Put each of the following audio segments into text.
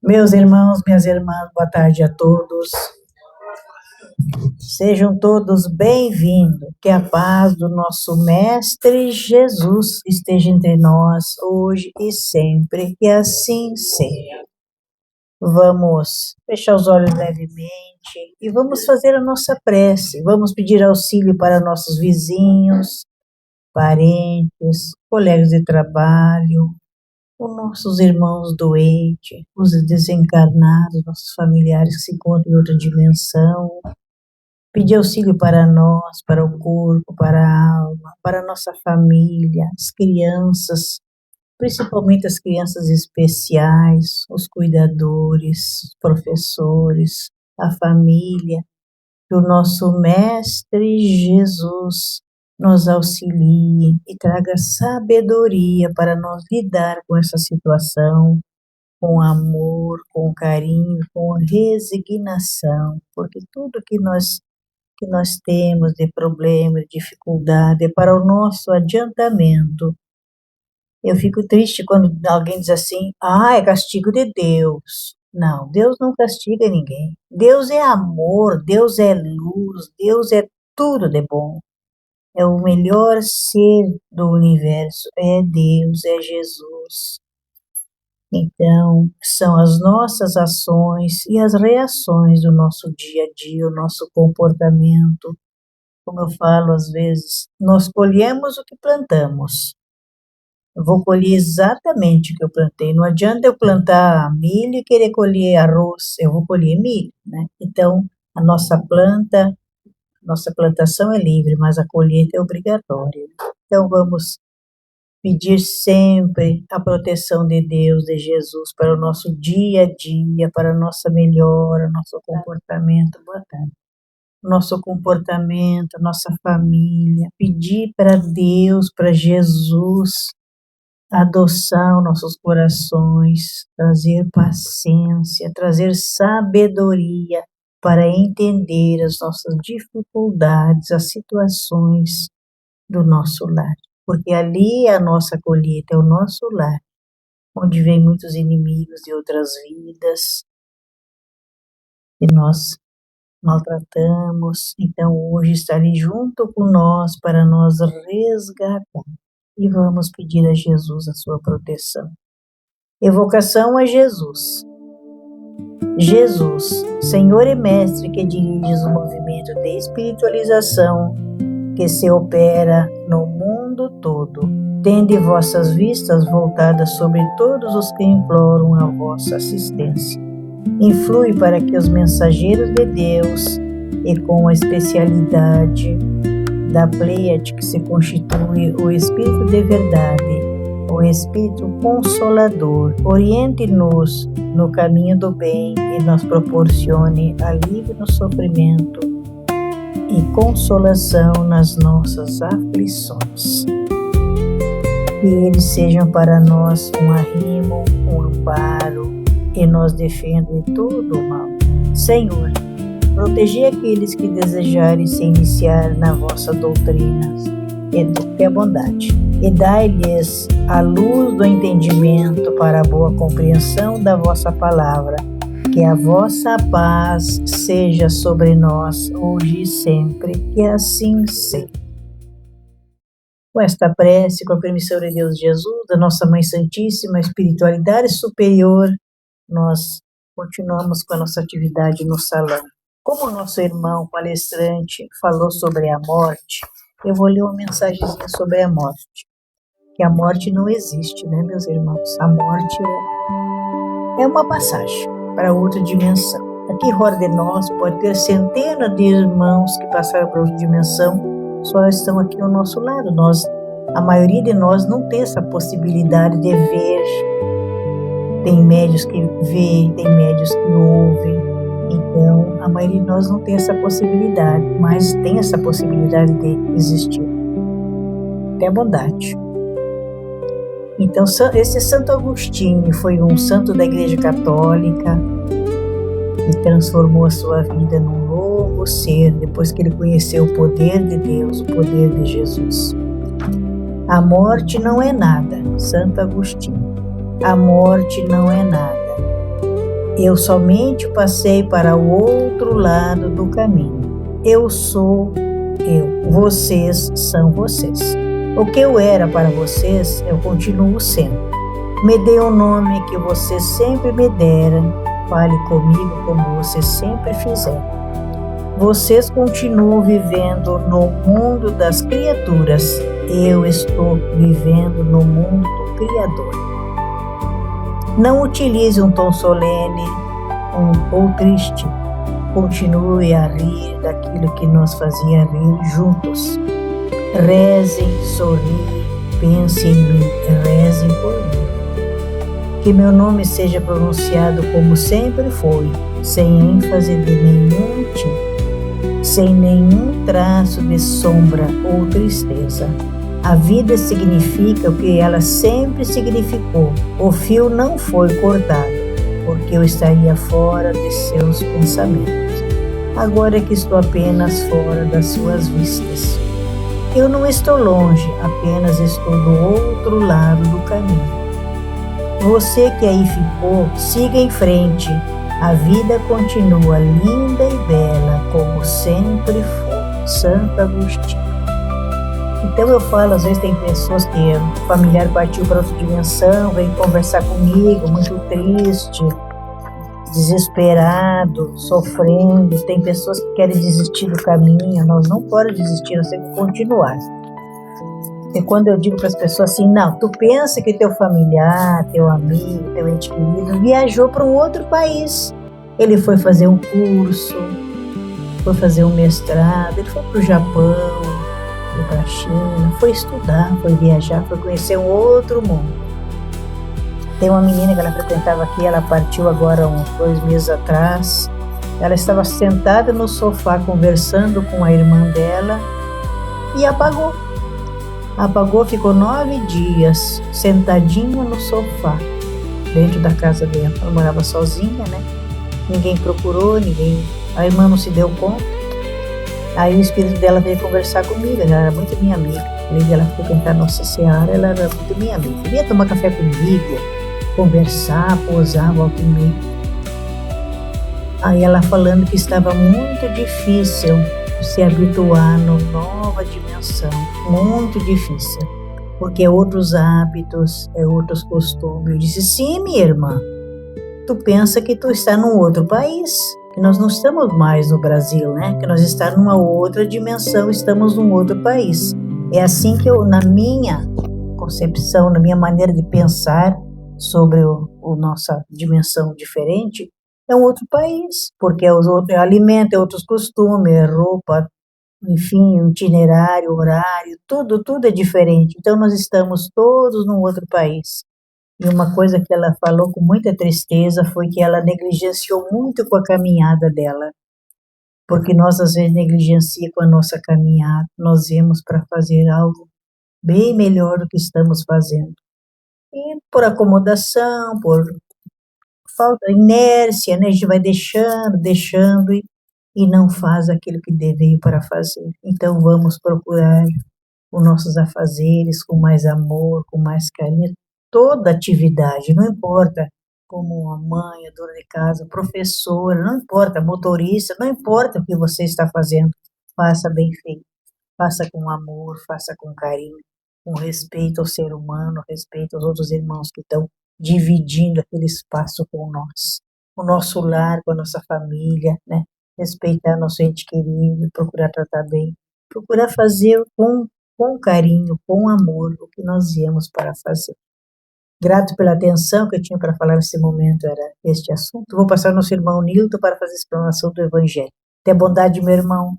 Meus irmãos, minhas irmãs, boa tarde a todos. Sejam todos bem-vindos. Que a paz do nosso Mestre Jesus esteja entre nós hoje e sempre. Que assim seja. Vamos fechar os olhos levemente e vamos fazer a nossa prece. Vamos pedir auxílio para nossos vizinhos, parentes, colegas de trabalho, os nossos irmãos doentes, os desencarnados, nossos familiares que se encontram em outra dimensão. Pedir auxílio para nós, para o corpo, para a alma, para a nossa família, as crianças, principalmente as crianças especiais, os cuidadores, os professores, a família. Que o nosso Mestre Jesus nos auxilie e traga sabedoria para nós lidar com essa situação, com amor, com carinho, com resignação, porque tudo que nós temos de problema, de dificuldade, é para o nosso adiantamento. Eu fico triste quando alguém diz assim, é castigo de Deus. Não, Deus não castiga ninguém. Deus é amor, Deus é luz, Deus é tudo de bom. É o melhor ser do universo, é Deus, é Jesus. Então, são as nossas ações e as reações do nosso dia a dia, o nosso comportamento. Como eu falo às vezes, nós colhemos o que plantamos. Eu vou colher exatamente o que eu plantei. Não adianta eu plantar milho e querer colher arroz, eu vou colher milho, né? Então, a nossa plantação é livre, mas a colheita é obrigatória. Então, vamos pedir sempre a proteção de Deus, de Jesus, para o nosso dia a dia, para a nossa melhora, nosso comportamento. Boa tarde. Nosso comportamento, nossa família. Pedir para Deus, para Jesus, adoçar os nossos corações, trazer paciência, trazer sabedoria para entender as nossas dificuldades, as situações do nosso lar. Porque ali é a nossa colheita, é o nosso lar, onde vem muitos inimigos de outras vidas, que nós maltratamos. Então hoje estarei junto com nós para nos resgatar. E vamos pedir a Jesus a sua proteção. Evocação a Jesus. Jesus, Senhor e Mestre que diriges o movimento de espiritualização que se opera no mundo todo, tende vossas vistas voltadas sobre todos os que imploram a vossa assistência. Influi para que os mensageiros de Deus, e com a especialidade da Pleiade que se constitui o Espírito de Verdade, o Espírito Consolador, oriente-nos no caminho do bem e nos proporcione alívio no sofrimento e consolação nas nossas aflições. Que eles sejam para nós um arrimo, um amparo, e nos defendam de todo o mal. Senhor, protegei aqueles que desejarem se iniciar na vossa doutrina, que é bondade, e dai-lhes a luz do entendimento para a boa compreensão da vossa palavra. Que a vossa paz seja sobre nós, hoje e sempre, que assim seja. Com esta prece, com a permissão de Deus Jesus, da nossa Mãe Santíssima, espiritualidade superior, nós continuamos com a nossa atividade no salão. Como o nosso irmão palestrante falou sobre a morte, eu vou ler uma mensagenzinha sobre a morte. Que a morte não existe, né, meus irmãos? A morte é uma passagem para outra dimensão. Aqui, fora de nós, pode ter centenas de irmãos que passaram para outra dimensão, só estão aqui ao nosso lado. A maioria de nós não tem essa possibilidade de ver. Tem médios que veem, tem médios que ouvem. Então, a maioria de nós não tem essa possibilidade, mas tem essa possibilidade de existir. Tem a bondade. Então, esse Santo Agostinho foi um santo da Igreja Católica e transformou a sua vida num novo ser, depois que ele conheceu o poder de Deus, o poder de Jesus. A morte não é nada, Santo Agostinho. A morte não é nada. Eu somente passei para o outro lado do caminho. Eu sou eu, vocês são vocês. O que eu era para vocês, eu continuo sendo. Me dê o nome que você sempre me dera. Fale comigo como você sempre fizer. Vocês continuam vivendo no mundo das criaturas. Eu estou vivendo no mundo do Criador. Não utilize um tom solene ou triste. Continue a rir daquilo que nos fazia rir juntos. Rezem, sorriem, pensem em mim, rezem por mim. Que meu nome seja pronunciado como sempre foi, sem ênfase de nenhum tipo, sem nenhum traço de sombra ou tristeza. A vida significa o que ela sempre significou. O fio não foi cortado, porque eu estaria fora de seus pensamentos. Agora que estou apenas fora das suas vistas. Eu não estou longe, apenas estou do outro lado do caminho. Você que aí ficou, siga em frente. A vida continua linda e bela, como sempre foi. Santo Agostinho. Então eu falo, às vezes tem pessoas que o familiar partiu para outra dimensão, vem conversar comigo, muito triste, desesperado, sofrendo. Tem pessoas que querem desistir do caminho. Nós não podemos desistir, nós temos que continuar. E quando eu digo para as pessoas assim, não, tu pensa que teu familiar, teu amigo, teu ente querido viajou para um outro país. Ele foi fazer um curso, foi fazer um mestrado, ele foi para o Japão, foi para a China, foi estudar, foi viajar, foi conhecer um outro mundo. Tem uma menina que ela frequentava aqui, ela partiu agora uns 2 meses atrás. Ela estava sentada no sofá conversando com a irmã dela e apagou. Apagou, ficou 9 dias sentadinha no sofá, dentro da casa dela. Ela morava sozinha, né? Ninguém procurou, a irmã não se deu conta. Aí o espírito dela veio conversar comigo, ela era muito minha amiga. Além dela frequentar Nossa Senhora, ela era muito minha amiga. Vinha tomar café comigo, conversar, posar, volta e meia. Aí ela falando que estava muito difícil se habituar numa nova dimensão, muito difícil, porque é outros hábitos, é outros costumes. Eu disse, sim, minha irmã, tu pensa que tu está num outro país, que nós não estamos mais no Brasil, né? Que nós estamos numa outra dimensão, estamos num outro país. É assim que eu, na minha concepção, na minha maneira de pensar sobre nossa dimensão diferente, é um outro país, porque é alimento, é outros costumes, é roupa, enfim, o itinerário, horário, tudo é diferente. Então nós estamos todos num outro país. E uma coisa que ela falou com muita tristeza foi que ela negligenciou muito com a caminhada dela, porque nós às vezes negligenciamos com a nossa caminhada, nós viemos para fazer algo bem melhor do que estamos fazendo. E por acomodação, por falta, inércia, né? A gente vai deixando e não faz aquilo que veio para fazer. Então vamos procurar os nossos afazeres com mais amor, com mais carinho, toda atividade, não importa como a mãe, a dona de casa, professora, não importa, motorista, não importa o que você está fazendo, faça bem feito, faça com amor, faça com carinho, com respeito ao ser humano, respeito aos outros irmãos que estão dividindo aquele espaço com nós, o nosso lar, com a nossa família, né? Respeitar nosso ente querido, procurar tratar bem, procurar fazer com carinho, com amor, o que nós viemos para fazer. Grato pela atenção que eu tinha para falar nesse momento, era este assunto. Vou passar ao nosso irmão Nilton para fazer a explanação do Evangelho. Tenha bondade, meu irmão.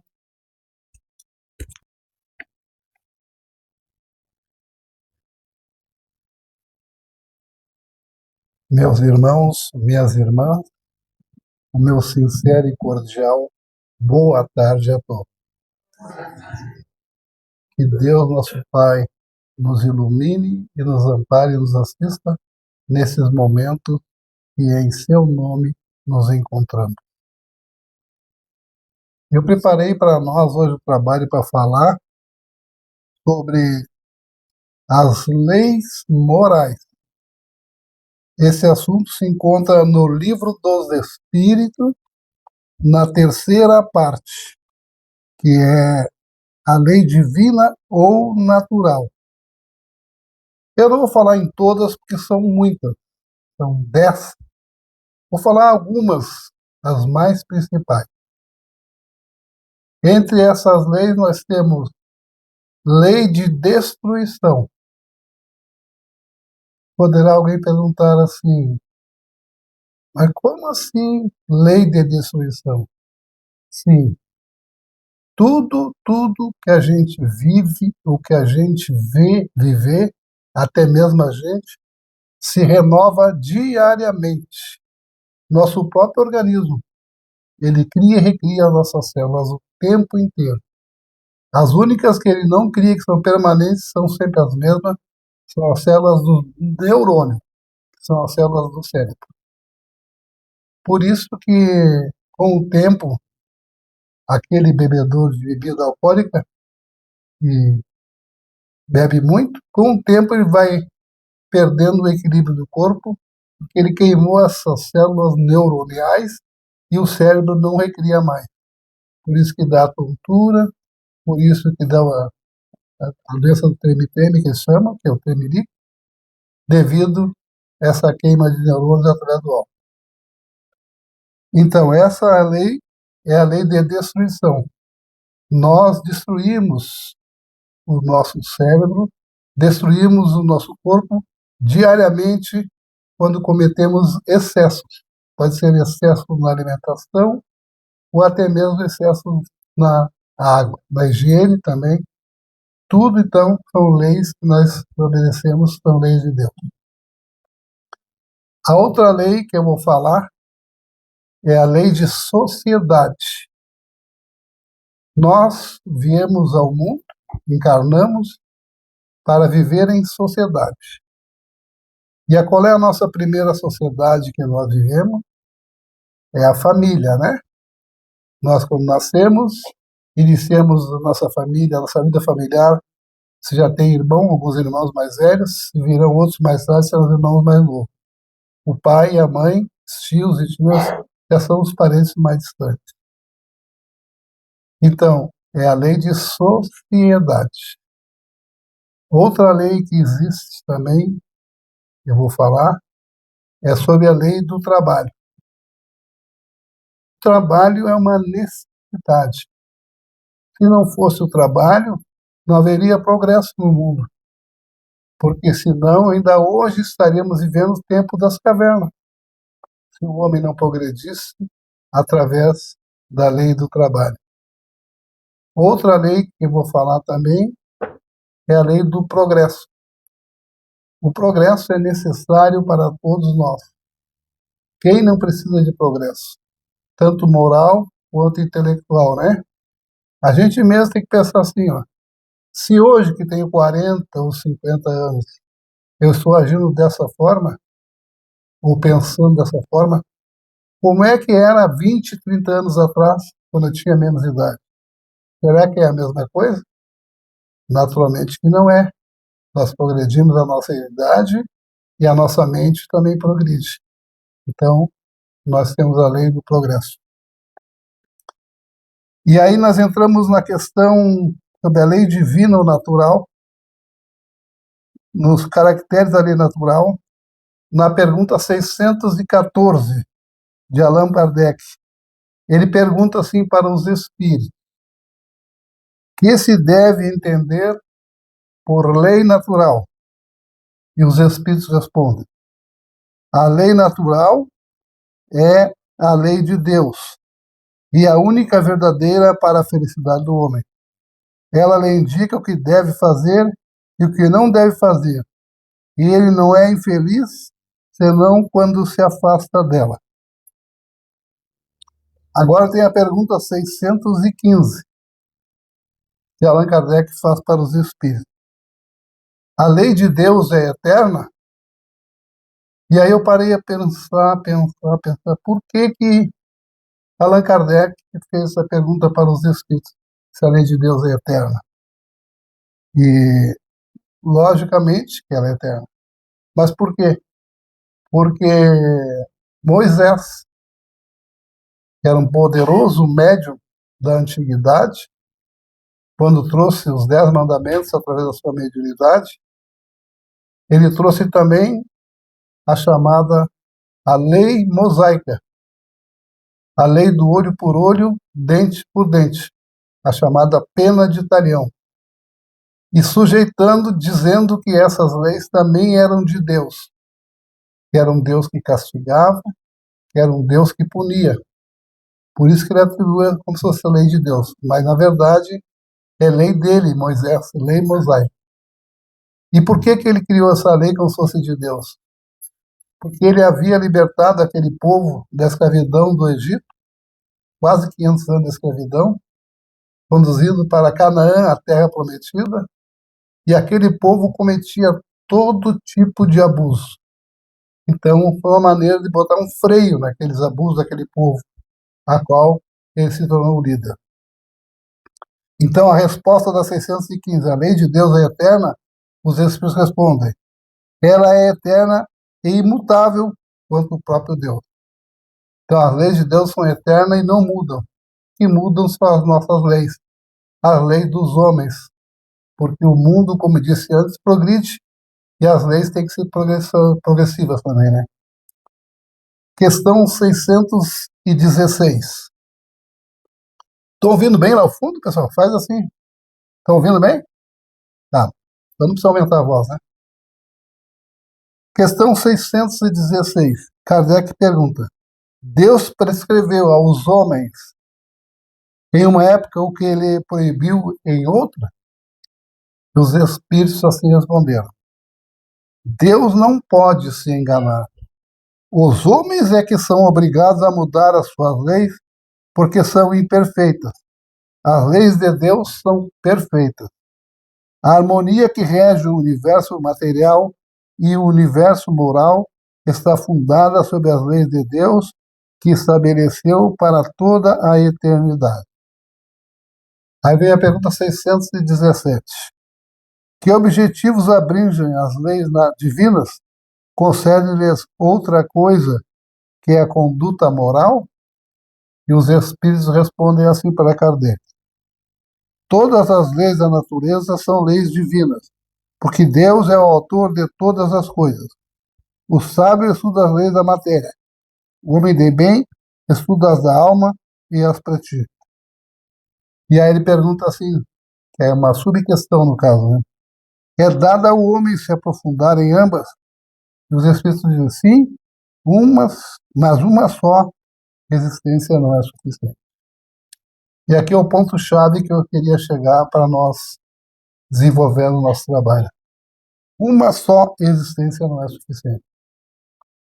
Meus irmãos, minhas irmãs, o meu sincero e cordial boa tarde a todos. Que Deus, nosso Pai, nos ilumine e nos ampare e nos assista nesses momentos que em seu nome nos encontramos. Eu preparei para nós hoje o trabalho para falar sobre as leis morais. Esse assunto se encontra no Livro dos Espíritos, na terceira parte, que é a lei divina ou natural. Eu não vou falar em todas, porque são muitas, são 10. Vou falar algumas, as mais principais. Entre essas leis, nós temos lei de destruição. Poderá alguém perguntar assim, mas como assim lei de destruição? Sim, tudo que a gente vive, o que a gente vê, viver, até mesmo a gente, se renova diariamente. Nosso próprio organismo, ele cria e recria as nossas células o tempo inteiro. As únicas que ele não cria, que são permanentes, são sempre as mesmas, são as células do neurônio, que são as células do cérebro. Por isso que, com o tempo, aquele bebedor de bebida alcoólica, que bebe muito, com o tempo ele vai perdendo o equilíbrio do corpo, porque ele queimou essas células neuroniais e o cérebro não recria mais. Por isso que dá tontura, por isso que dá a doença do treme-treme, que chama, que é o tremelique, devido a essa queima de neurônios através do álcool. Então, essa lei é a lei de destruição. Nós destruímos o nosso cérebro, destruímos o nosso corpo diariamente quando cometemos excessos. Pode ser excesso na alimentação ou até mesmo excesso na água, na higiene também. Tudo, então, são leis que nós obedecemos, são leis de Deus. A outra lei que eu vou falar é a lei de sociedade. Nós viemos ao mundo, encarnamos, para viver em sociedade. E qual é a nossa primeira sociedade que nós vivemos? É a família, né? Nós, quando nascemos, iniciamos a nossa família, a nossa vida familiar. Você já tem irmão, alguns irmãos mais velhos, e virão outros mais tarde, serão irmãos mais novos. O pai e a mãe, os tios e tias, já são os parentes mais distantes. Então, é a lei de sociedade. Outra lei que existe também, eu vou falar, é sobre a lei do trabalho. O trabalho é uma necessidade. Se não fosse o trabalho, não haveria progresso no mundo. Porque senão, ainda hoje estaríamos vivendo o tempo das cavernas. Se o homem não progredisse através da lei do trabalho. Outra lei que eu vou falar também é a lei do progresso. O progresso é necessário para todos nós. Quem não precisa de progresso? Tanto moral quanto intelectual, né? A gente mesmo tem que pensar assim, ó. Se hoje, que tenho 40 ou 50 anos, eu estou agindo dessa forma, ou pensando dessa forma, como é que era 20, 30 anos atrás, quando eu tinha menos idade? Será que é a mesma coisa? Naturalmente que não é. Nós progredimos a nossa idade e a nossa mente também progride. Então, nós temos a lei do progresso. E aí nós entramos na questão sobre a lei divina ou natural, nos caracteres da lei natural, na pergunta 614 de Allan Kardec. Ele pergunta assim para os espíritos: que se deve entender por lei natural? E os espíritos respondem: a lei natural é a lei de Deus e a única verdadeira para a felicidade do homem. Ela lhe indica o que deve fazer e o que não deve fazer. E ele não é infeliz senão quando se afasta dela. Agora tem a pergunta 615, que Allan Kardec faz para os espíritos. A lei de Deus é eterna? E aí eu parei a pensar, por que Allan Kardec fez essa pergunta para os espíritos, se a lei de Deus é eterna? E, logicamente, que ela é eterna. Mas por quê? porque Moisés, que era um poderoso médium da antiguidade, quando trouxe os 10 mandamentos através da sua mediunidade, ele trouxe também a chamada a lei mosaica, a lei do olho por olho, dente por dente, a chamada pena de talião, e sujeitando, dizendo que essas leis também eram de Deus, que era um Deus que castigava, que era um Deus que punia. Por isso que ele atribui como se fosse a lei de Deus, mas na verdade é lei dele, Moisés, lei mosaica. E por que que ele criou essa lei como se fosse de Deus? Porque ele havia libertado aquele povo da escravidão do Egito, quase 500 anos de escravidão, conduzido para Canaã, a terra prometida, e aquele povo cometia todo tipo de abuso. Então, foi uma maneira de botar um freio naqueles abusos daquele povo, a qual ele se tornou líder. Então, a resposta da 615, a lei de Deus é eterna, os Espíritos respondem, ela é eterna e imutável quanto o próprio Deus. Então, as leis de Deus são eternas e não mudam. O que mudam são as nossas leis, as leis dos homens, porque o mundo, como disse antes, progride e as leis têm que ser progressivas também, né? Questão 616. Estou ouvindo bem lá ao fundo, pessoal? Faz assim. Estão ouvindo bem? Tá. Então não precisa aumentar a voz, né? Questão 616. Kardec pergunta: Deus prescreveu aos homens em uma época o que ele proibiu em outra? Os espíritos assim responderam: Deus não pode se enganar. Os homens é que são obrigados a mudar as suas leis porque são imperfeitas. As leis de Deus são perfeitas. A harmonia que rege o universo material e o universo moral está fundada sobre as leis de Deus que estabeleceu para toda a eternidade. Aí vem a pergunta 617. Que objetivos abrangem as leis divinas? Concede-lhes outra coisa que é a conduta moral? E os espíritos respondem assim para Kardec: todas as leis da natureza são leis divinas, porque Deus é o autor de todas as coisas. O sábio estuda as leis da matéria. O homem de bem estuda as da alma e as pratica. E aí ele pergunta assim, que é uma subquestão no caso, né? É dada ao homem se aprofundar em ambas? E os espíritos dizem sim, mas uma só existência não é suficiente. E aqui é o ponto-chave que eu queria chegar para nós desenvolver no nosso trabalho. Uma só existência não é suficiente.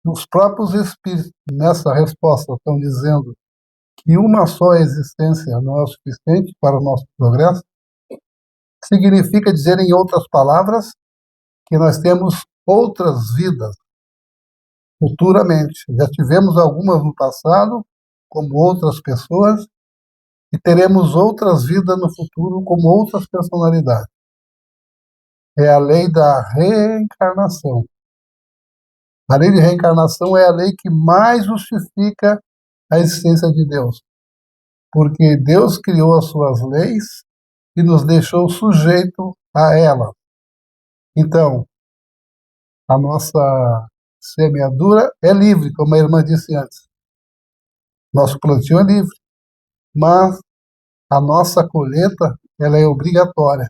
Os próprios espíritos, nessa resposta, estão dizendo que uma só existência não é o suficiente para o nosso progresso. Significa dizer, em outras palavras, que nós temos outras vidas futuramente. Já tivemos algumas no passado, como outras pessoas, e teremos outras vidas no futuro como outras personalidades. É a lei da reencarnação. A lei de reencarnação é a lei que mais justifica a existência de Deus, porque Deus criou as suas leis e nos deixou sujeito a ela. Então, a nossa semeadura é livre, como a irmã disse antes. Nosso plantio é livre, mas a nossa colheita ela é obrigatória.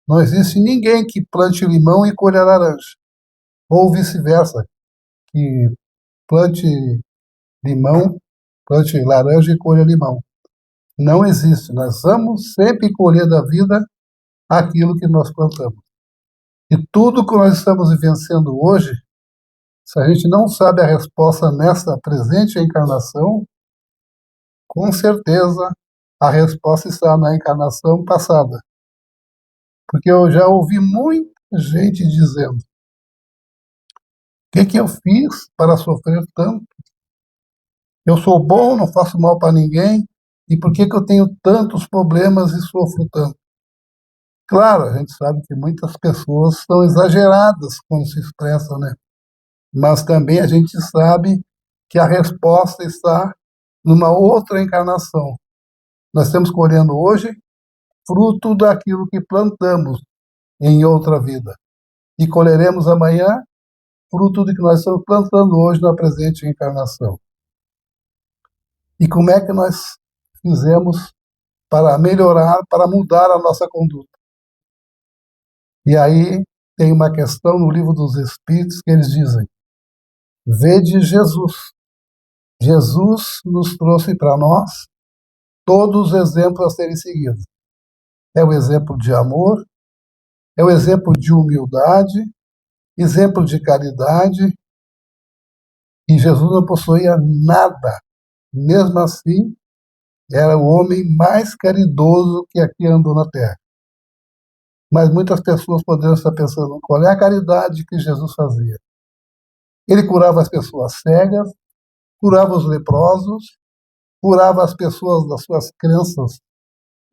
Não existe ninguém que plante limão e colha laranja, ou vice-versa, que plante limão, plante laranja e colha limão. Não existe. Nós vamos sempre colher da vida aquilo que nós plantamos. E tudo que nós estamos vivenciando hoje, se a gente não sabe a resposta nessa presente encarnação, com certeza a resposta está na encarnação passada. Porque eu já ouvi muita gente dizendo: o que eu fiz para sofrer tanto? Eu sou bom, não faço mal para ninguém, e por que eu tenho tantos problemas e sofro tanto? Claro, a gente sabe que muitas pessoas são exageradas quando se expressam, né? mas também a gente sabe que a resposta está numa outra encarnação. Nós estamos colhendo hoje fruto daquilo que plantamos em outra vida. E colheremos amanhã fruto do que nós estamos plantando hoje na presente encarnação. E como é que nós fizemos para melhorar, para mudar a nossa conduta? E aí tem uma questão no Livro dos Espíritos que eles dizem: vede Jesus. Jesus nos trouxe para nós todos os exemplos a serem seguidos. É o exemplo de amor, é o exemplo de humildade, exemplo de caridade, e Jesus não possuía nada. Mesmo assim, era o homem mais caridoso que aqui andou na Terra. Mas muitas pessoas poderiam estar pensando, qual é a caridade que Jesus fazia? Ele curava as pessoas cegas, curava os leprosos, curava as pessoas das suas crenças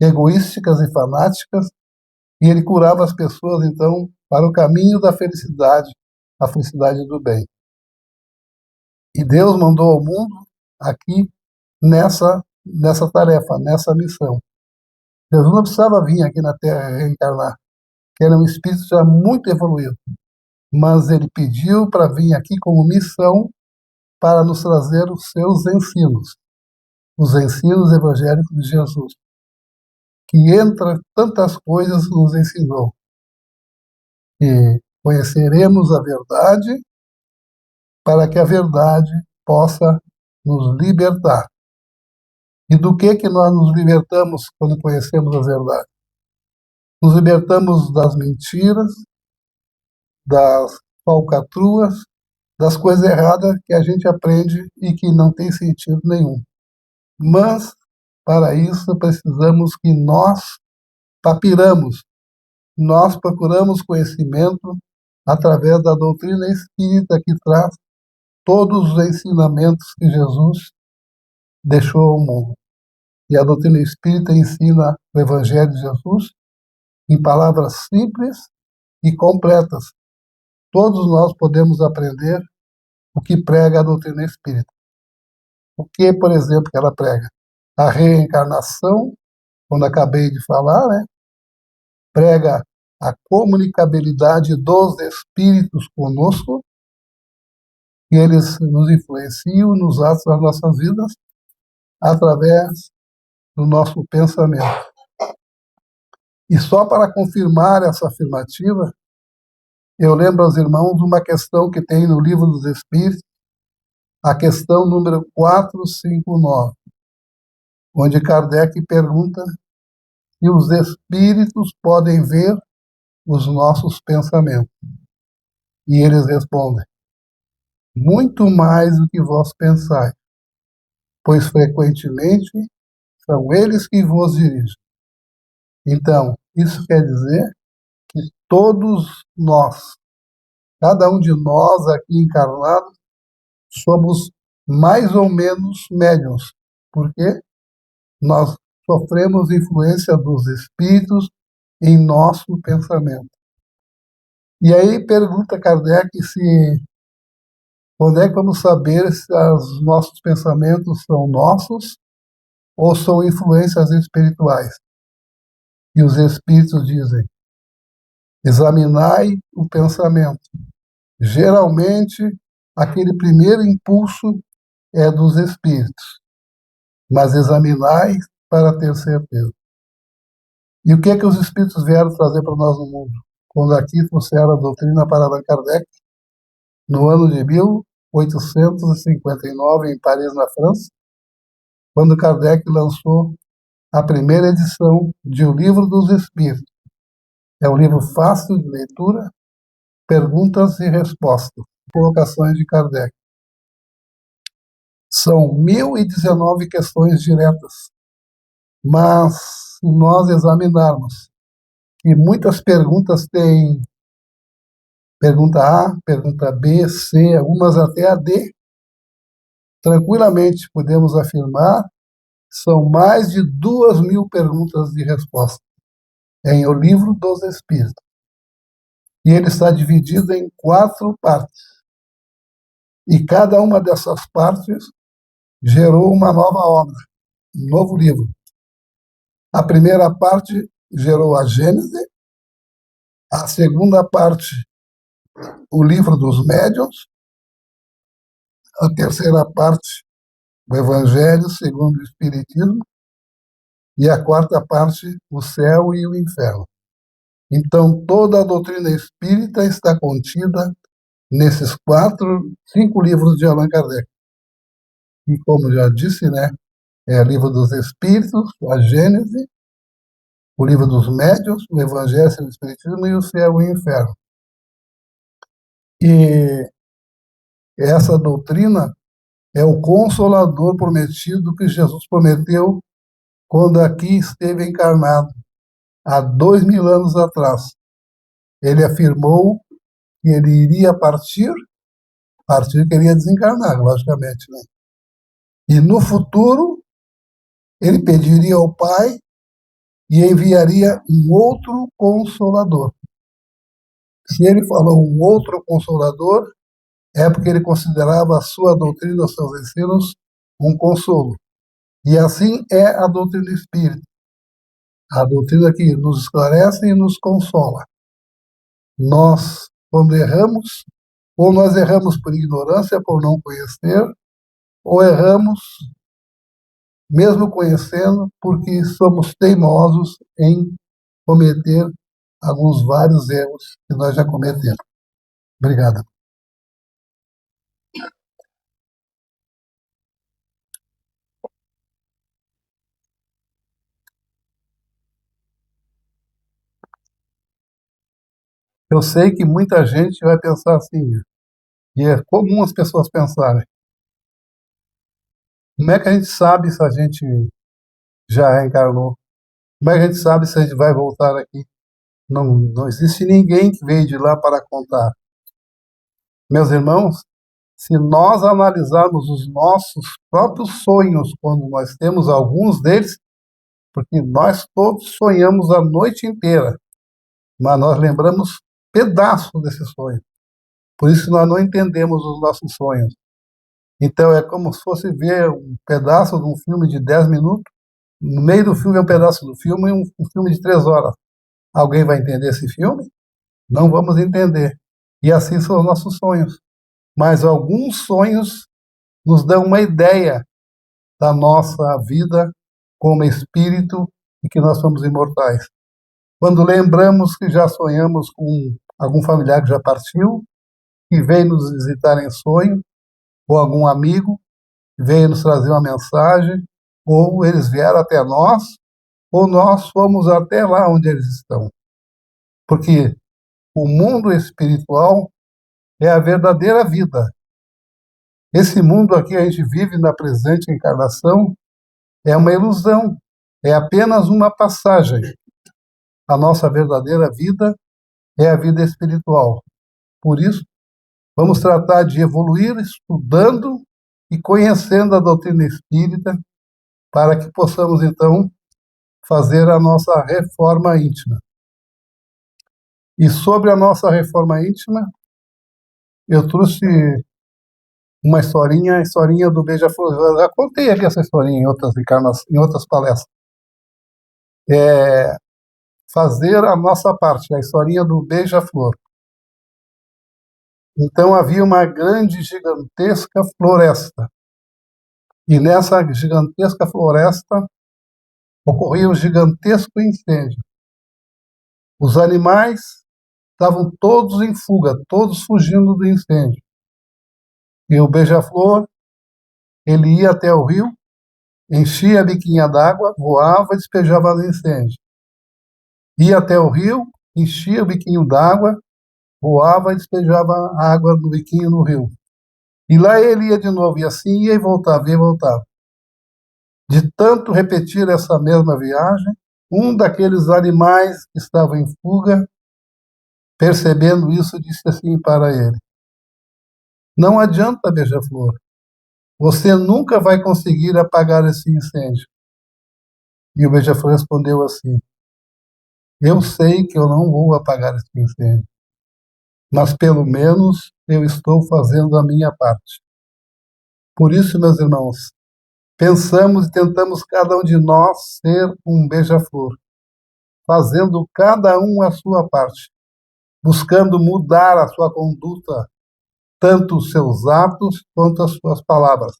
egoísticas e fanáticas, e ele curava as pessoas, então, para o caminho da felicidade, a felicidade do bem. E Deus mandou ao mundo aqui nessa tarefa, nessa missão. Jesus não precisava vir aqui na Terra reencarnar, que era um espírito já muito evoluído, mas ele pediu para vir aqui como missão para nos trazer os seus ensinos, os ensinos evangélicos de Jesus, que entre tantas coisas nos ensinou. E conheceremos a verdade para que a verdade possa nos libertar. E do que nós nos libertamos quando conhecemos a verdade? Nos libertamos das mentiras, das falcatruas, das coisas erradas que a gente aprende e que não tem sentido nenhum. Mas, para isso, precisamos que nós papiramos, nós procuramos conhecimento através da doutrina espírita que traz todos os ensinamentos que Jesus deixou ao mundo. E a doutrina espírita ensina o Evangelho de Jesus em palavras simples e completas. Todos nós podemos aprender o que prega a doutrina espírita. O que, por exemplo, que ela prega? A reencarnação, quando acabei de falar, né? Prega a comunicabilidade dos espíritos conosco, que eles nos influenciam nos atos das nossas vidas através do nosso pensamento. E só para confirmar essa afirmativa, eu lembro aos irmãos uma questão que tem no Livro dos Espíritos, a questão número 459, onde Kardec pergunta se os espíritos podem ver os nossos pensamentos. E eles respondem: muito mais do que vós pensais, pois frequentemente são eles que vos dirigem. Então, isso quer dizer que todos nós, cada um de nós aqui encarnados, somos mais ou menos médiuns, porque nós sofremos influência dos espíritos em nosso pensamento. E aí pergunta Kardec se onde é que vamos saber se os nossos pensamentos são nossos ou são influências espirituais. E os espíritos dizem: examinai o pensamento. Geralmente, aquele primeiro impulso é dos espíritos, mas examinai para ter certeza. E o que é que os espíritos vieram trazer para nós no mundo? Quando aqui trouxeram a doutrina para Allan Kardec, no ano de 1859, em Paris, na França, quando Kardec lançou a primeira edição de O Livro dos Espíritos. É um livro fácil de leitura, perguntas e respostas, colocações de Kardec. São 1019 questões diretas, mas se nós examinarmos que muitas perguntas têm pergunta A, pergunta B, C, algumas até a D, tranquilamente podemos afirmar que são mais de 2.000 perguntas de resposta em O Livro dos Espíritos. E ele está dividido em 4 partes. E cada uma dessas partes gerou uma nova obra, um novo livro. A primeira parte gerou a Gênese, a segunda parte, o livro dos médiuns, a terceira parte, o Evangelho segundo o Espiritismo, e a quarta parte, o céu e o inferno. Então, toda a doutrina espírita está contida nesses 5 livros de Allan Kardec. E, como já disse, né, é o livro dos Espíritos, a Gênese, o livro dos Médiuns, o Evangelho segundo o Espiritismo e o céu e o inferno. E essa doutrina é o consolador prometido que Jesus prometeu quando aqui esteve encarnado, há 2000 anos atrás. Ele afirmou que ele iria partir que ele ia desencarnar, logicamente, né? E no futuro, ele pediria ao Pai e enviaria um outro consolador. Se ele falou um outro consolador, é porque ele considerava a sua doutrina, os seus ensinos, um consolo. E assim é a doutrina espírita. A doutrina que nos esclarece e nos consola. Nós, quando erramos, ou nós erramos por ignorância, por não conhecer, ou erramos, mesmo conhecendo, porque somos teimosos em cometer alguns vários erros que nós já cometemos. Obrigado. Eu sei que muita gente vai pensar assim, e é comum as pessoas pensarem, como é que a gente sabe se a gente já reencarnou? Como é que a gente sabe se a gente vai voltar aqui? Não existe ninguém que veio de lá para contar. Meus irmãos, se nós analisarmos os nossos próprios sonhos, quando nós temos alguns deles, porque nós todos sonhamos a noite inteira, mas nós lembramos pedaços desse sonho. Por isso nós não entendemos os nossos sonhos. Então é como se fosse ver um pedaço de um filme de 10 minutos, no meio do filme é um pedaço do filme e um filme de 3 horas. Alguém vai entender esse filme? Não vamos entender. E assim são os nossos sonhos. Mas alguns sonhos nos dão uma ideia da nossa vida como espírito e que nós somos imortais. Quando lembramos que já sonhamos com algum familiar que já partiu, que veio nos visitar em sonho, ou algum amigo que veio nos trazer uma mensagem, ou eles vieram até nós, ou nós fomos até lá onde eles estão. Porque o mundo espiritual é a verdadeira vida. Esse mundo aqui a gente vive na presente encarnação é uma ilusão, é apenas uma passagem. A nossa verdadeira vida é a vida espiritual. Por isso, vamos tratar de evoluir estudando e conhecendo a doutrina espírita para que possamos, então, fazer a nossa reforma íntima. E sobre a nossa reforma íntima, eu trouxe uma historinha, a historinha do Beija-Flor. Eu já contei aqui essa historinha em outras palestras. É fazer a nossa parte, a historinha do Beija-Flor. Então havia uma grande, gigantesca floresta. E nessa gigantesca floresta ocorria um gigantesco incêndio. Os animais estavam todos em fuga, todos fugindo do incêndio. E o Beija-Flor, ele ia até o rio, enchia a biquinha d'água, voava e despejava no incêndio. Ia até o rio, enchia o biquinho d'água, voava e despejava a água do biquinho no rio. E lá ele ia de novo, e assim ia e voltava, ia e voltava. De tanto repetir essa mesma viagem, um daqueles animais que estava em fuga, percebendo isso, disse assim para ele: não adianta, Beija-Flor, você nunca vai conseguir apagar esse incêndio. E o Beija-Flor respondeu assim: eu sei que eu não vou apagar esse incêndio, mas pelo menos eu estou fazendo a minha parte. Por isso, meus irmãos, pensamos e tentamos cada um de nós ser um beija-flor, fazendo cada um a sua parte, buscando mudar a sua conduta, tanto os seus atos quanto as suas palavras.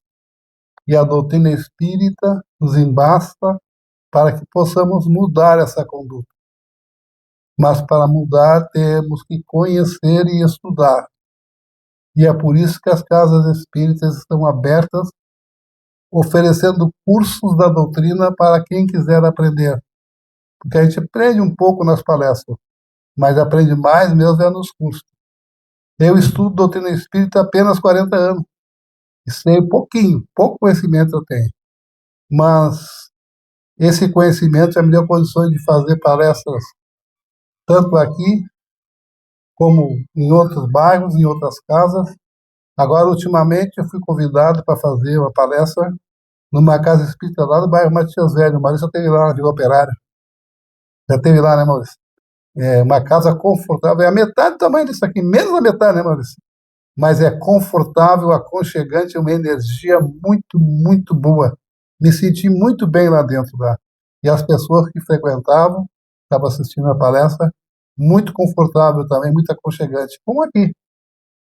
E a doutrina espírita nos embasta para que possamos mudar essa conduta. Mas para mudar temos que conhecer e estudar. E é por isso que as casas espíritas estão abertas, oferecendo cursos da doutrina para quem quiser aprender. Porque a gente aprende um pouco nas palestras, mas aprende mais mesmo é nos cursos. Eu estudo doutrina espírita há apenas 40 anos. E sei pouco conhecimento eu tenho. Mas esse conhecimento já me deu condições de fazer palestras tanto aqui como em outros bairros, em outras casas. Agora, ultimamente, eu fui convidado para fazer uma palestra numa casa espírita lá do bairro Matias Velho. O Maurício já esteve lá na Vila Operária. Já esteve lá, né, Maurício? É uma casa confortável. É a metade do tamanho disso aqui, menos da metade, né, Maurício? Mas é confortável, aconchegante, uma energia muito, muito boa. Me senti muito bem lá dentro lá. E as pessoas que frequentavam, estavam assistindo a palestra, muito confortável também, muito aconchegante. Como aqui.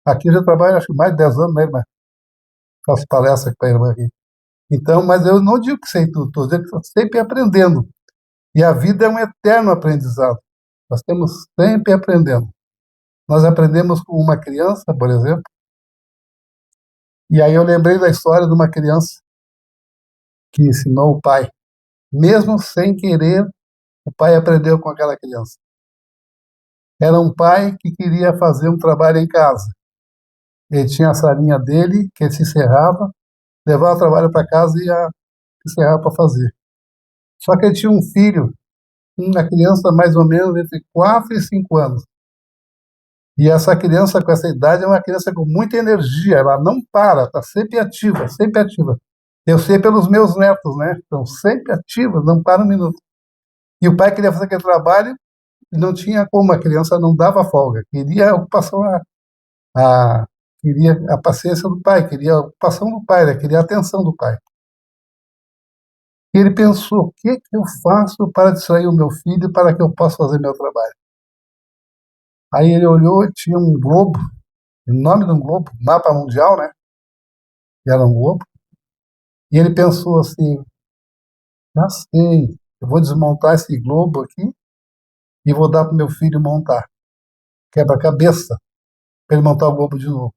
Aqui eu já trabalho, acho que mais de 10 anos, né, irmã? Faço palestra com a irmã aqui. Então, mas eu não digo que sei tudo, estou dizendo que estou sempre aprendendo. E a vida é um eterno aprendizado. Nós estamos sempre aprendendo. Nós aprendemos com uma criança, por exemplo, e aí eu lembrei da história de uma criança que ensinou o pai. Mesmo sem querer, o pai aprendeu com aquela criança. Era um pai que queria fazer um trabalho em casa. Ele tinha a salinha dele, que ele se encerrava, levava o trabalho para casa e ia se encerrar para fazer. Só que ele tinha um filho, uma criança mais ou menos entre 4 e 5 anos. E essa criança com essa idade é uma criança com muita energia, ela não para, está sempre ativa, sempre ativa. Eu sei pelos meus netos, né? Estão sempre ativos, não para um minuto. E o pai queria fazer aquele trabalho e não tinha como, a criança não dava folga. Queria a ocupação, queria a paciência do pai, queria a ocupação do pai, né? Queria a atenção do pai. E ele pensou, o que que eu faço para distrair o meu filho para que eu possa fazer meu trabalho? Aí ele olhou e tinha um globo, o nome de um globo, mapa mundial, né? E era um globo. E ele pensou assim, já sei, eu vou desmontar esse globo aqui e vou dar para o meu filho montar. Quebra-cabeça, para ele montar o globo de novo.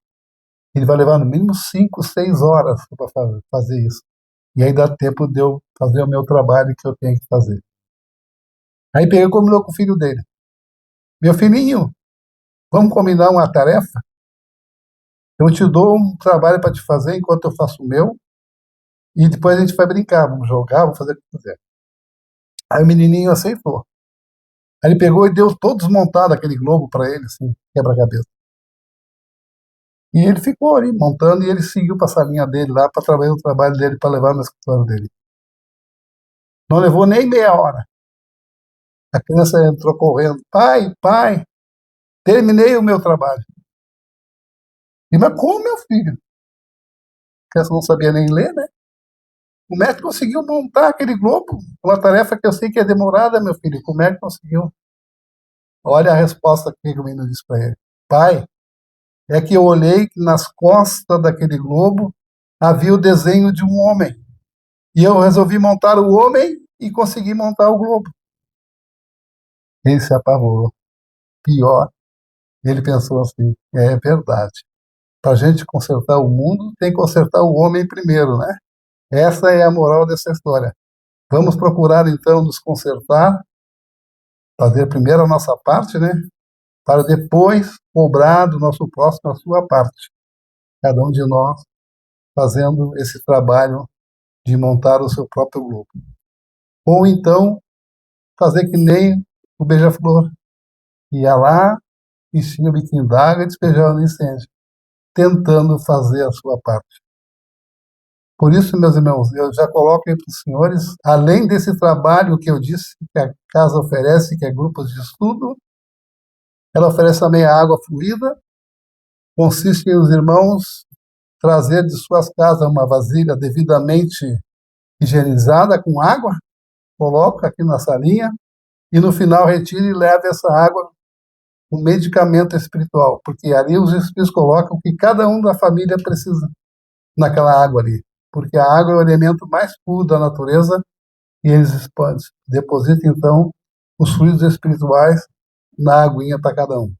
Ele vai levar no mínimo 5, 6 horas para fazer isso. E aí dá tempo de eu fazer o meu trabalho que eu tenho que fazer. Aí peguei e combinou com o filho dele. Meu filhinho, vamos combinar uma tarefa? Eu te dou um trabalho para te fazer enquanto eu faço o meu, e depois a gente vai brincar, vamos jogar, vamos fazer o que quiser. Aí o menininho aceitou. Aí ele pegou e deu todo desmontado aquele globo para ele, assim, quebra-cabeça. E ele ficou ali montando e ele seguiu para a salinha dele lá para trabalhar o trabalho dele para levar no escritório dele. Não levou nem meia hora. A criança entrou correndo. Pai, pai, terminei o meu trabalho. E mas como, meu filho? A criança não sabia nem ler, né? Como é que conseguiu montar aquele globo? Uma tarefa que eu sei que é demorada, meu filho. Como é que conseguiu? Olha a resposta que o menino disse para ele. Pai, é que eu olhei que nas costas daquele globo havia o desenho de um homem. E eu resolvi montar o homem e consegui montar o globo. Ele se apavorou. Pior, ele pensou assim, é verdade. Para a gente consertar o mundo, tem que consertar o homem primeiro, né? Essa é a moral dessa história. Vamos procurar, então, nos consertar, fazer primeiro a nossa parte, né? Para depois cobrar do nosso próximo a sua parte. Cada um de nós fazendo esse trabalho de montar o seu próprio globo. Ou então, fazer que nem o beija-flor. Ia lá, enchia o biquinho d'água e despejava no incêndio, tentando fazer a sua parte. Por isso, meus irmãos, eu já coloco aí para os senhores, além desse trabalho que eu disse que a casa oferece, que é grupos de estudo, Ela oferece também a água fluida, consiste em os irmãos trazer de suas casas uma vasilha devidamente higienizada com água, coloca aqui na salinha e no final retira e leva essa água, um medicamento espiritual, porque ali os espíritos colocam o que cada um da família precisa naquela água ali, porque a água é o elemento mais puro da natureza e eles depositam então os fluidos espirituais na aguinha para cada um.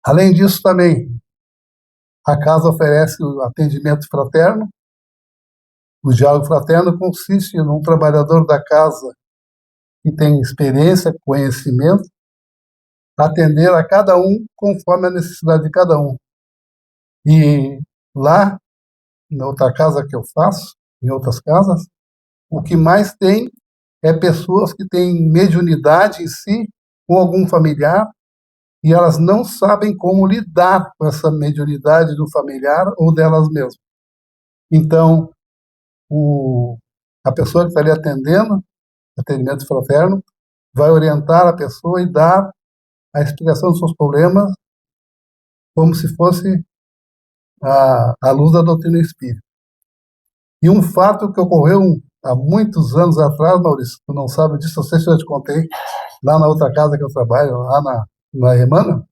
Além disso também, a casa oferece o atendimento fraterno. O diálogo fraterno consiste num trabalhador da casa que tem experiência, conhecimento, atender a cada um conforme a necessidade de cada um. E lá, na outra casa que eu faço, em outras casas, o que mais tem é pessoas que têm mediunidade em si, com algum familiar, e elas não sabem como lidar com essa mediunidade do familiar ou delas mesmas. Então, a pessoa que está ali atendendo, atendimento fraterno, vai orientar a pessoa e dar a explicação dos seus problemas como se fosse a luz da doutrina espírita. E um fato que ocorreu há muitos anos atrás, Maurício, tu não sabe disso, eu sei se eu te contei, lá na outra casa que eu trabalho, lá na Emmanuel,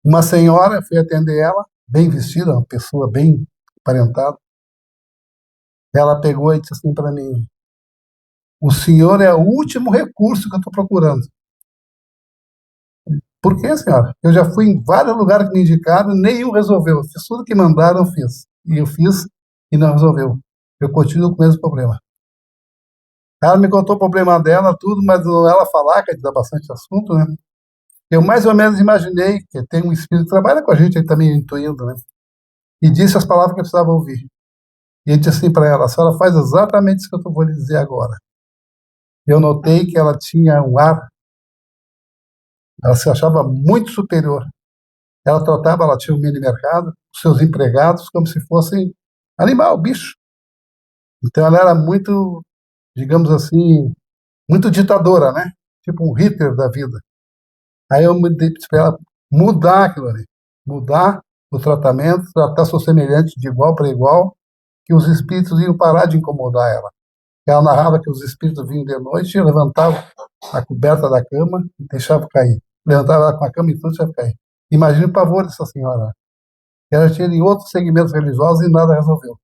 uma senhora, fui atender ela, bem vestida, uma pessoa bem aparentada, ela pegou e disse assim para mim: o senhor é o último recurso que eu estou procurando. Por quê, senhora? Eu já fui em vários lugares que me indicaram e nenhum resolveu. Fiz tudo que mandaram, eu fiz. E eu fiz e não resolveu. Eu continuo com o mesmo problema. Ela me contou o problema dela, tudo, mas ela falar, que dá bastante assunto, né? Eu mais ou menos imaginei que tem um espírito que trabalha com a gente aí também, intuindo, né? E disse as palavras que eu precisava ouvir. E eu disse assim para ela: a senhora faz exatamente isso que eu vou lhe dizer agora. Eu notei que ela tinha um ar, ela se achava muito superior. Ela tinha um mini mercado, os seus empregados, como se fossem animal, bicho. Então ela era muito, digamos assim, muito ditadora, né? Tipo um Hitler da vida. Aí eu me dei para ela mudar aquilo ali, mudar o tratamento, tratar seus semelhantes de igual para igual, que os espíritos iam parar de incomodar ela. Ela narrava que os espíritos vinham de noite, levantavam a coberta da cama e deixavam cair. Levantava ela com a cama e tudo deixava cair. Imagine o pavor dessa senhora. Ela tinha em outros segmentos religiosos e nada resolveu.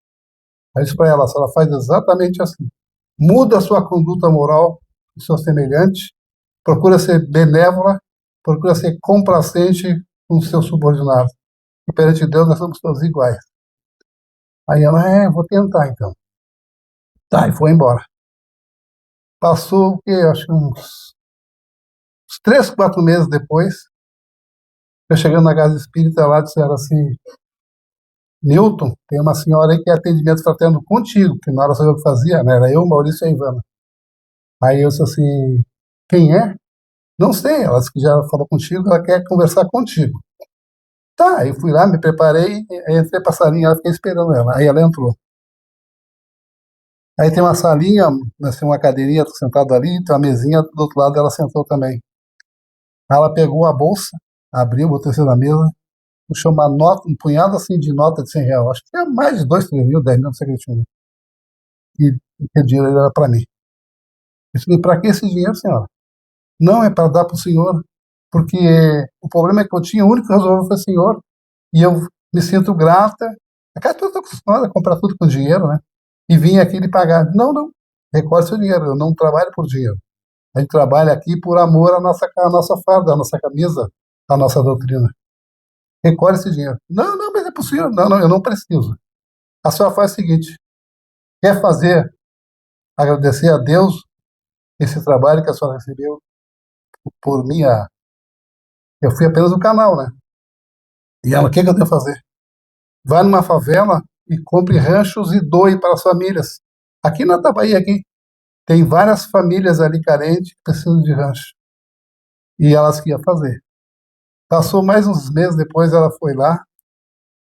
Aí eu disse para ela: a senhora faz exatamente assim. Muda a sua conduta moral do seu semelhante, procura ser benévola, procura ser complacente com os seus subordinados. E perante Deus nós somos todos iguais. Aí ela: vou tentar então. Tá, e foi embora. Passou, o quê? Acho que uns 3, 4 meses depois, eu chegando na casa espírita lá, disseram assim: Newton, tem uma senhora aí que é atendimento fraterno contigo, que na hora só eu que fazia, né? Era eu, Maurício e a Ivana. Aí eu disse assim: quem é? Não sei, ela disse que já falou contigo, ela quer conversar contigo. Tá, aí fui lá, me preparei, entrei pra salinha, ela fiquei esperando ela. Aí ela entrou. Aí tem uma salinha, assim, uma cadeirinha, tô sentado ali, tem uma mesinha, do outro lado ela sentou também. Aí ela pegou a bolsa, abriu, botou assim na mesa, puxou uma nota, um punhado assim de nota de R$ 100. Acho que tinha mais de 2, 3 mil, 10 mil, não sei o que tinha. E aquele dinheiro era para mim. Eu falei: para que esse dinheiro, senhora? Não, é para dar para o senhor, porque o problema é que eu tinha, o único que resolveu foi o senhor, e eu me sinto grata. A casa toda está acostumada a comprar tudo com dinheiro, né? E vim aqui lhe pagar. Não, não, recolhe seu dinheiro, eu não trabalho por dinheiro. A gente trabalha aqui por amor à nossa farda, à nossa camisa, à nossa doutrina. Recolhe esse dinheiro. Não, não, mas é possível. Não, não, eu não preciso. A senhora faz o seguinte: quer agradecer a Deus esse trabalho que a senhora recebeu por minha. Eu fui apenas o canal, né? E ela: o que eu devo fazer? Vá numa favela e compre ranchos e doe para as famílias. Aqui na Bahia, aqui, tem várias famílias ali carentes que precisam de rancho. E elas que iam fazer. Passou mais uns meses depois, ela foi lá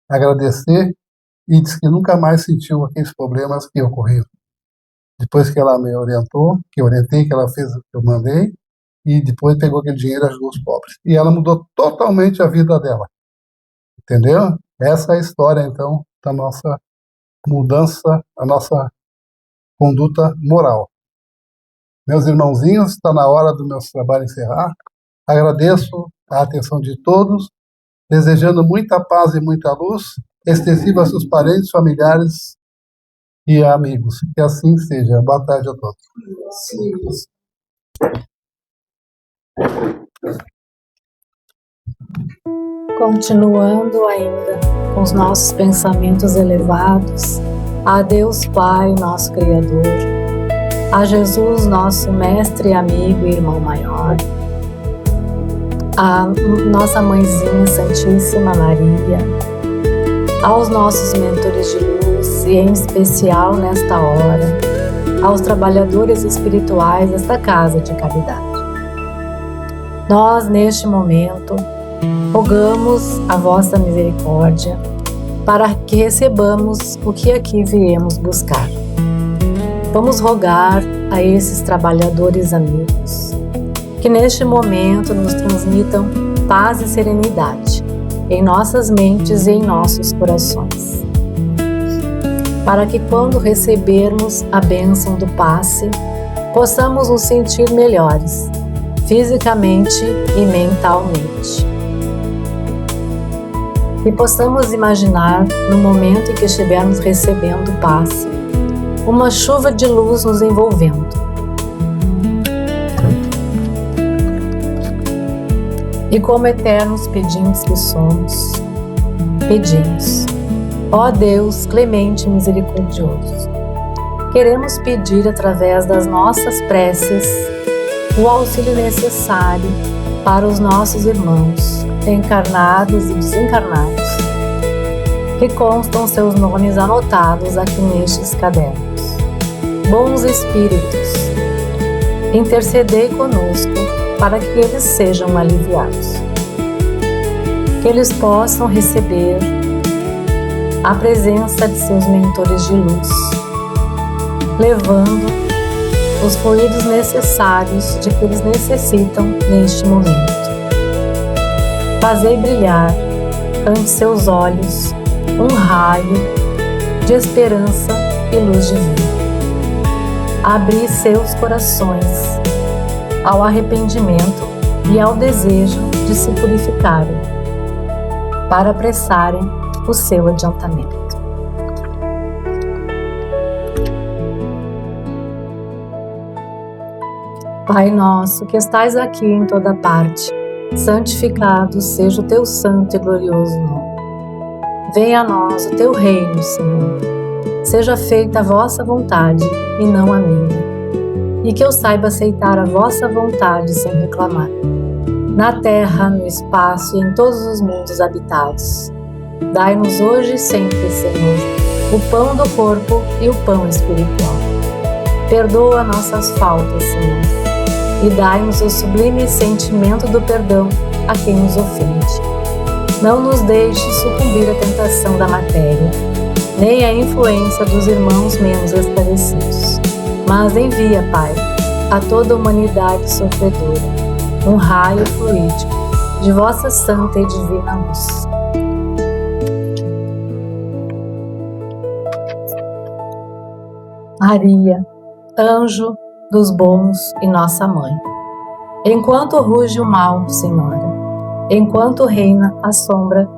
agradecer e disse que nunca mais sentiu aqueles problemas que ocorreram. Depois que ela me orientou, que eu orientei, que ela fez o que eu mandei, e depois pegou aquele dinheiro e ajudou os pobres. E ela mudou totalmente a vida dela. Entendeu? Essa é a história, então, da nossa mudança, a nossa conduta moral. Meus irmãozinhos, está na hora do meu trabalho encerrar. Agradeço a atenção de todos, desejando muita paz e muita luz, extensiva aos seus parentes, familiares e amigos. Que assim seja. Boa tarde a todos. Continuando ainda com os nossos pensamentos elevados, a Deus Pai, nosso Criador, a Jesus, nosso Mestre, amigo e irmão maior, a nossa Mãezinha Santíssima Maria, aos nossos mentores de luz e em especial nesta hora, aos trabalhadores espirituais desta casa de caridade. Nós, neste momento, rogamos a vossa misericórdia para que recebamos o que aqui viemos buscar. Vamos rogar a esses trabalhadores amigos que neste momento nos transmitam paz e serenidade em nossas mentes e em nossos corações, para que quando recebermos a bênção do passe, possamos nos sentir melhores, fisicamente e mentalmente. E possamos imaginar, no momento em que estivermos recebendo o passe, uma chuva de luz nos envolvendo. E como eternos pedintes que somos, pedimos: ó Deus clemente e misericordioso, queremos pedir através das nossas preces o auxílio necessário para os nossos irmãos, encarnados e desencarnados, que constam seus nomes anotados aqui nestes cadernos. Bons Espíritos, intercedei conosco para que eles sejam aliviados, que eles possam receber a presença de seus mentores de luz, levando os fluidos necessários de que eles necessitam neste momento. Fazei brilhar ante seus olhos um raio de esperança e luz divina. Abri seus corações ao arrependimento e ao desejo de se purificarem, para apressarem o seu adiantamento. Pai nosso, que estais aqui em toda parte, santificado seja o teu santo e glorioso nome. Venha a nós o teu reino, Senhor. Seja feita a vossa vontade e não a minha. E que eu saiba aceitar a vossa vontade sem reclamar. Na terra, no espaço e em todos os mundos habitados. Dai-nos hoje e sempre, Senhor, o pão do corpo e o pão espiritual. Perdoa nossas faltas, Senhor, e dai-nos o sublime sentimento do perdão a quem nos ofende. Não nos deixe sucumbir à tentação da matéria, nem à influência dos irmãos menos esclarecidos. Mas envia, Pai, a toda a humanidade sofredora, um raio fluídico de vossa santa e divina luz. Maria, anjo dos bons e nossa mãe, enquanto ruge o mal, Senhora, enquanto reina a sombra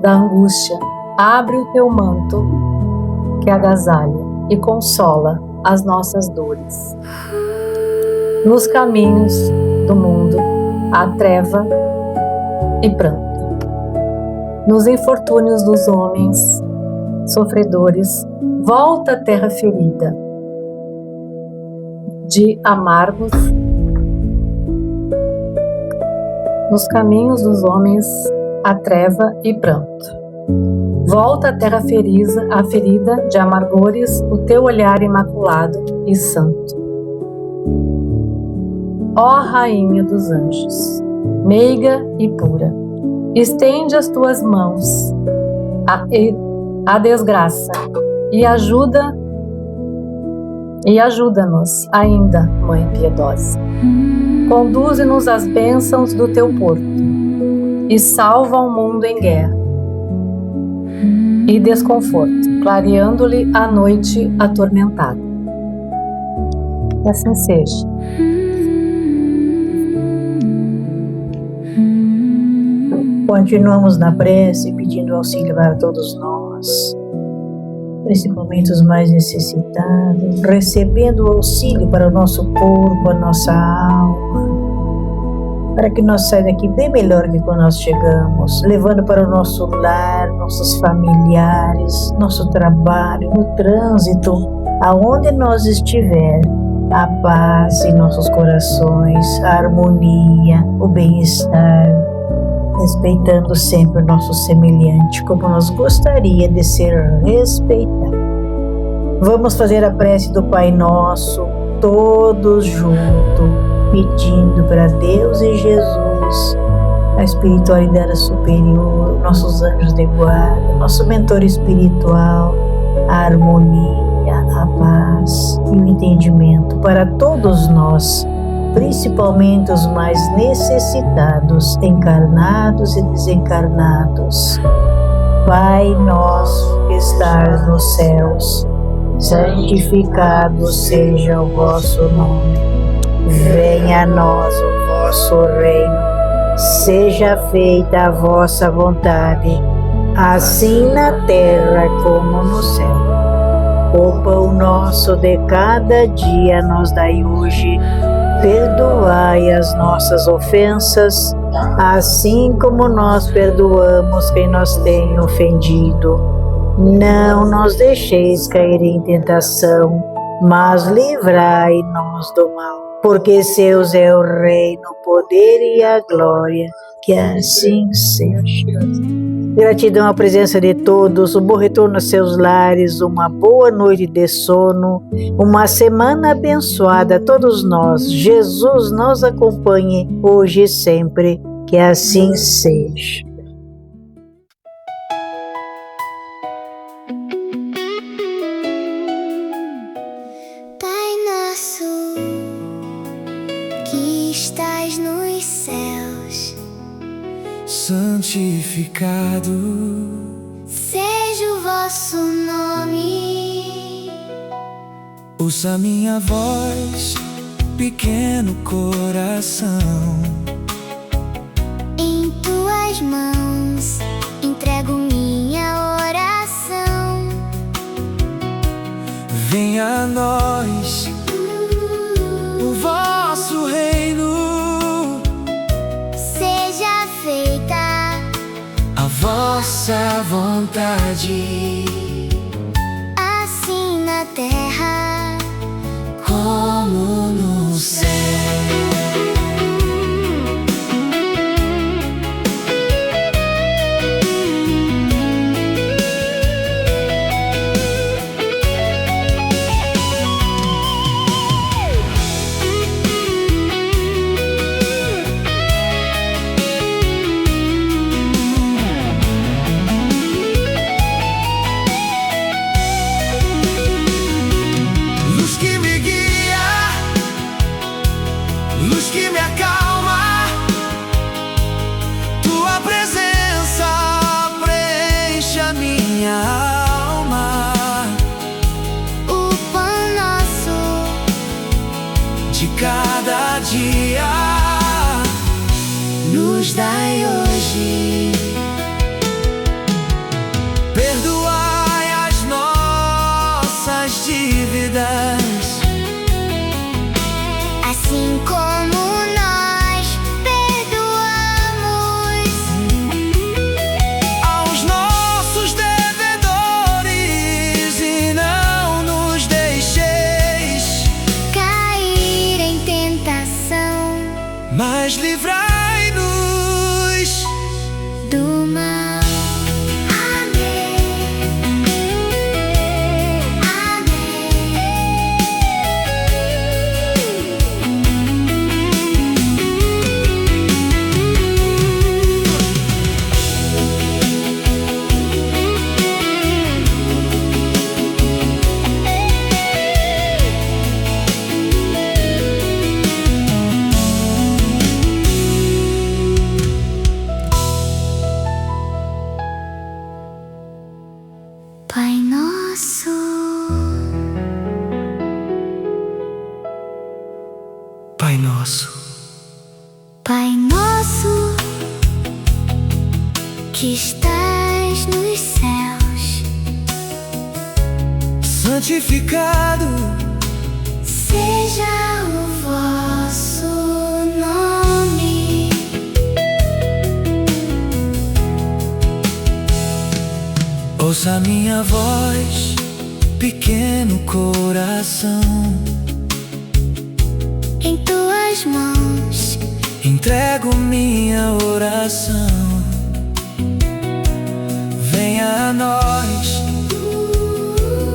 da angústia, abre o teu manto que agasalha e consola as nossas dores. Nos caminhos do mundo há treva e pranto. Nos infortúnios dos homens sofredores, volta a terra ferida de amargos. Nos caminhos dos homens há treva e pranto. Volta a terra ferida de amargores, o teu olhar imaculado e santo. Ó Rainha dos anjos, meiga e pura, estende as tuas mãos à desgraça e ajuda-nos ainda, Mãe piedosa. Conduze-nos às bênçãos do teu porto e salva o mundo em guerra e desconforto, clareando-lhe a noite atormentada. Que assim seja. Continuamos na prece pedindo auxílio para todos nós, principalmente os mais necessitados, recebendo o auxílio para o nosso corpo, a nossa alma, para que nós saímos daqui bem melhor que quando nós chegamos, levando para o nosso lar, nossos familiares, nosso trabalho, no trânsito, aonde nós estiver, a paz em nossos corações, a harmonia, o bem-estar, respeitando sempre o nosso semelhante, como nós gostaria de ser respeitados. Vamos fazer a prece do Pai Nosso, todos juntos, pedindo para Deus e Jesus, a espiritualidade superior, nossos anjos de guarda, nosso mentor espiritual, a harmonia, a paz e o entendimento para todos nós, principalmente os mais necessitados, encarnados e desencarnados. Pai nosso que estás nos céus, santificado seja o vosso nome. Venha a nós o vosso reino. Seja feita a vossa vontade, assim na terra como no céu. O pão nosso de cada dia nos dai hoje. Perdoai as nossas ofensas, assim como nós perdoamos quem nos tem ofendido. Não nos deixeis cair em tentação, mas livrai-nos do mal. Porque seus é o reino, o poder e a glória, que assim seja. Gratidão à presença de todos, um bom retorno a seus lares, uma boa noite de sono, uma semana abençoada a todos nós. Jesus nos acompanhe hoje e sempre, que assim seja. Pai nosso, que estás nos céus, santificado seja o vosso nome. Ouça minha voz, pequeno coração. Em tuas mãos entrego minha oração. Venha a nós o vosso reino. Seja feita A vossa vontade, assim na terra como no céu. Luz que me guia, luz que me acalma, tua presença preenche a minha alma. o pão nosso De cada dia nos dai hoje. Perdoai as nossas dívidas, assim como nós perdoamos aos nossos devedores, e não nos deixeis cair em tentação mas livrai-nos do mal. Amém. Amém. santificado seja o vosso nome. Ouça minha voz, pequeno coração. Em tuas mãos Entrego minha oração. Venha a nós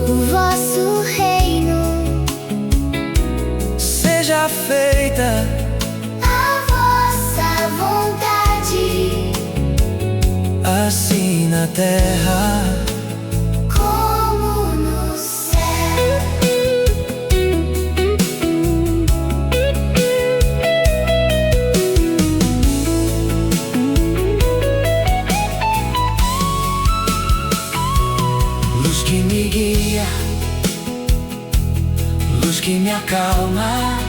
o vosso reino, seja feita a vossa vontade, assim na terra como no céu. luz que me guia, luz que me acalma.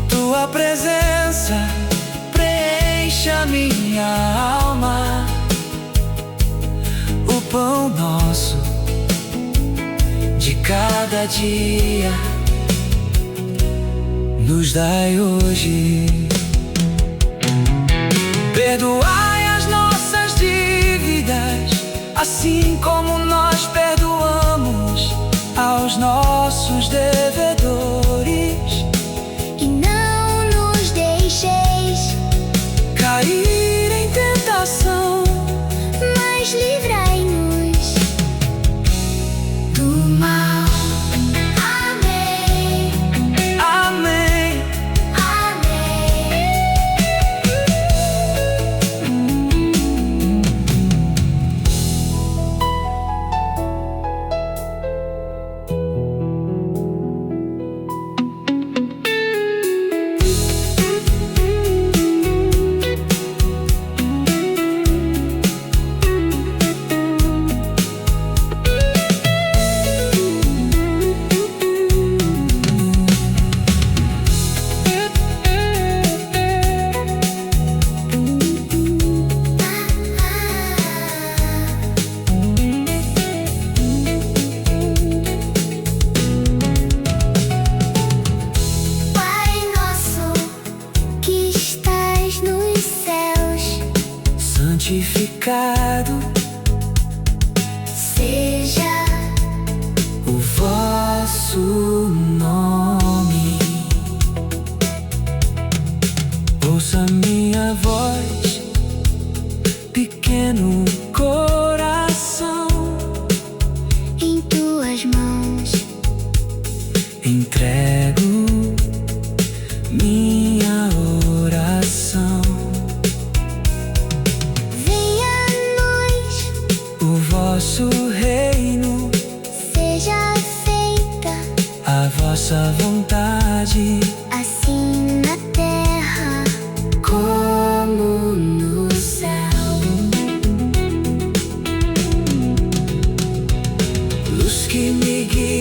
Tua presença preenche a minha alma. O pão nosso de cada dia nos dai hoje. Perdoai as nossas dívidas, assim como nós perdoamos aos nossos devedores. E não nos deixeis Cair em tentação, mas livrai-nos do mal. Amém, amém. amém. Pai nosso que estás nos céus, Santificado seja o vosso nome. Ouça minha voz, pequeno coração. em tuas mãos. Entrego minha oração. Venha a nós, O vosso reino, seja feita a vossa vontade, assim na terra como no céu. Luz que me guia,